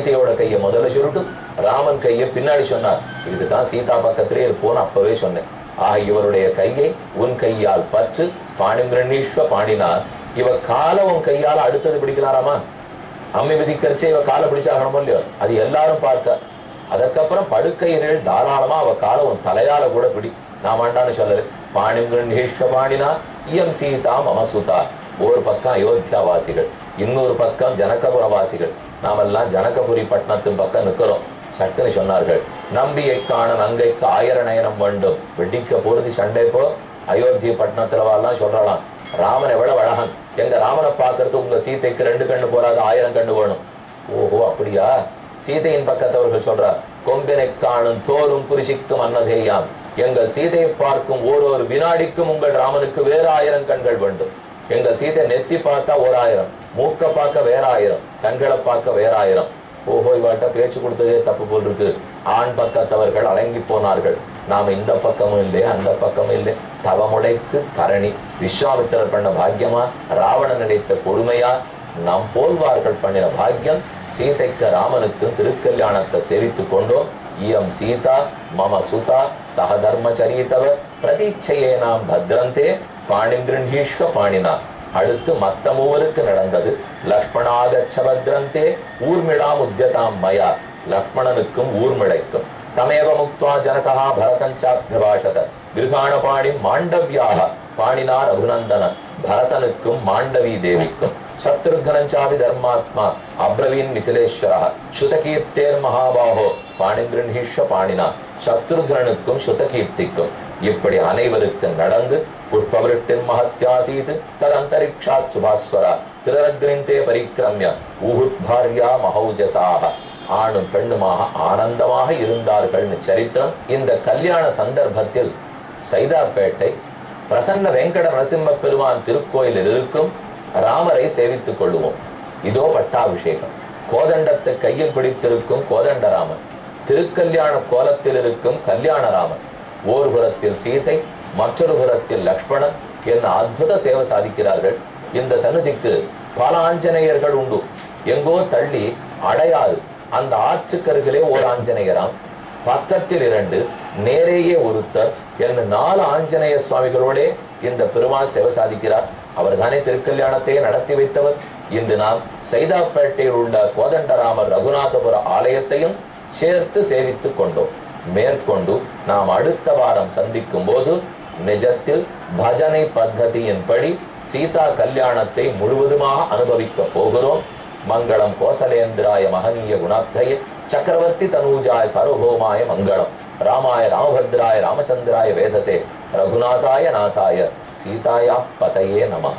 சீதையோட கையை முதல்ல சுருட்டு ராமன் கையை பின்னாடி சொன்னார். இதுதான் சீதா பக்கத்திலே இருப்போன்னு அப்பவே சொன்னேன். ஆக இவருடைய கையை உன் கையால் பற்று பாணிங்கிரணீஸ்வ பாணினார். இவ காலை உன் கையால அடுத்தது பிடிக்கலாராமா? அம்மி மிதிக்கிறச்சே இவ காலை பிடிச்சாகணுமோ இல்லையோ, அது எல்லாரும் பார்க்க. அதுக்கப்புறம் படுக்கையினில் தாராளமா அவ காலை உன் தலையால கூட பிடி. நான் வேண்டான்னு சொல்லு. பாணிங்கிரணீஸ்வ பாணினா இயம் சீதா மமசுதா. ஒரு பக்கம் அயோத்தியா வாசிகள், இன்னொரு பக்கம் ஜனகபுர வாசிகள். நாமெல்லாம் ஜனகபுரி பட்டணத்தின் பக்கம் நிற்கிறோம். சட்டுன்னு சொன்னார்கள், நம்பியை காண நங்கைக்கு 1000 நயனம் வேண்டும். வெடிக்க பொருதி சண்டை போ. அயோத்திய பட்டணத்துலவாலாம் சொல்றாளாம், ராமன் எவ்வளவு அழகன், எங்க ராமனை பார்க்கறது உங்க சீதைக்கு 2 கண்ணு போறாது, 1000 கண்ணு வேணும். ஓஹோ அப்படியா? சீதையின் பக்கத்தவர்கள் சொல்றார், கொம்பினை காணும் தோறும் புரிசிக்கும் அன்னதேயாம். எங்கள் சீதையை பார்க்கும் ஓரொரு வினாடிக்கும் உங்கள் ராமனுக்கு வேறு 1000 கண்கள் வேண்டும். எங்கள் சீதை நெத்தி பார்த்தா 1000, மூக்க பார்க்க வேற 1000, கண்களை பார்க்க வேற 1000. ஓஹோ, இவாட்ட பேச்சு கொடுத்ததே தப்பு போல் இருக்கு. ஆண் பக்கத்தவர்கள் அடங்கி போனார்கள். நாம இந்த பக்கமும் இல்லை அந்த பக்கமும் இல்லை. தவமுடைத்து தரணி விஸ்வாமித்திரர் பண்ண பாக்கியமா, ராவணன் நினைத்த கொடுமையா, நம் போல்வார்கள் பண்ணின பாக்கியம். சீதைக்கு ராமனுக்கு திருக்கல்யாணத்தை சேவித்து கொண்டோம். இயம் சீதா மம சுதா சகதர்மச்சரீதவ பிரதீட்சையே நாம் பத்ரந்தே பாணிங்கிரணீஸ்வ பாணினா. அடுத்து மத்த மூவருக்கு நடந்தது. லக்ஷ்மணாகச்ச பத்ரந்தே ஊர்மிளாம் உத்யதாம் மயா. லக்ஷ்மணனுக்கும் ஊர்மிளைக்கும் தமேவ முக்த்வா ஜனகா பரதஞ்சாப்யபாஷத கிருகாண பாணி மாண்டவியாக பாணினா ரகுநந்தன. பரதனுக்கும் மாண்டவி தேவிக்கும் சத்ருக்னஞ்சாபி தர்மாத்மா அப்ரவீன் மிதிலேஸ்வரா ஸ்ருதகீர்த்தேர் மகாபாஹோ பாணிங்கிரணீஸ்வ பாணினா. சத்ருக்னனுக்கும் ஸ்ருதகீர்த்திக்கும் இப்படி அனைவருக்கு நடந்து புஷ்பவருட்டின் மகத்யாசீத் ததந்தரிக்ஷாத் சுபாஸ்வரா திரரக்னிந்தே பரிக்கிரமிய ஊஹுத் பாரியா மஹௌஜசாக. ஆணும் பெண்ணுமாக ஆனந்தமாக இருந்தார்கள்னு சரித்திரம். இந்த கல்யாண சந்தர்ப்பத்தில் சைதாப்பேட்டை பிரசன்ன வெங்கட நரசிம்ம பெருமான் திருக்கோயிலில் இருக்கும் ராமரை சேவித்துக் கொள்ளுவோம். இதோ பட்டாபிஷேகம். கோதண்டத்தை கையில் பிடித்திருக்கும் கோதண்டராமன், திருக்கல்யாண கோலத்தில் இருக்கும் கல்யாணராமன், ஓர் புறத்தில் சீதை, மற்றொரு புறத்தில் லக்ஷ்மணன் என்ன அற்புத சேவை சாதிக்கிறார்கள். இந்த சன்னதிக்கு பல ஆஞ்சநேயர்கள் உண்டு. எங்கோ தள்ளி அடையாறு அந்த ஆற்றுக்கருகிலே ஓர் ஆஞ்சநேயராம், பக்கத்தில் 2, நேரேயே ஒருத்தர் என்ன 4 ஆஞ்சநேய சுவாமிகளோட இந்த பெருமாள் சேவை சாதிக்கிறார். அவர் தானே திருக்கல்யாணத்தை நடத்தி வைத்தவர். இன்று நாம் சைதாப்பேட்டையில் உள்ள கோதண்டராமர் ரகுநாதபுர ஆலயத்தையும் சேர்த்து சேவித்துக் கொண்டோம். மேற்கொண்டு நாம் அடுத்த வாரம் சந்திக்கும் போது நிஜத்தில் பஜனை பத்ததியின்படி சீதா கல்யாணத்தை முழுவதுமாக அனுபவிக்க போகிறோம். மங்களம் கோசலேந்திராய மகனீய குணாத்ய சக்கரவர்த்தி தனூஜாய சார்வபௌமாய மங்களம். ராமாய ராமபத்ராய ராமச்சந்திராய வேதசே ரகுநாதாய நாதாய சீதாயா பதயே நமஹ.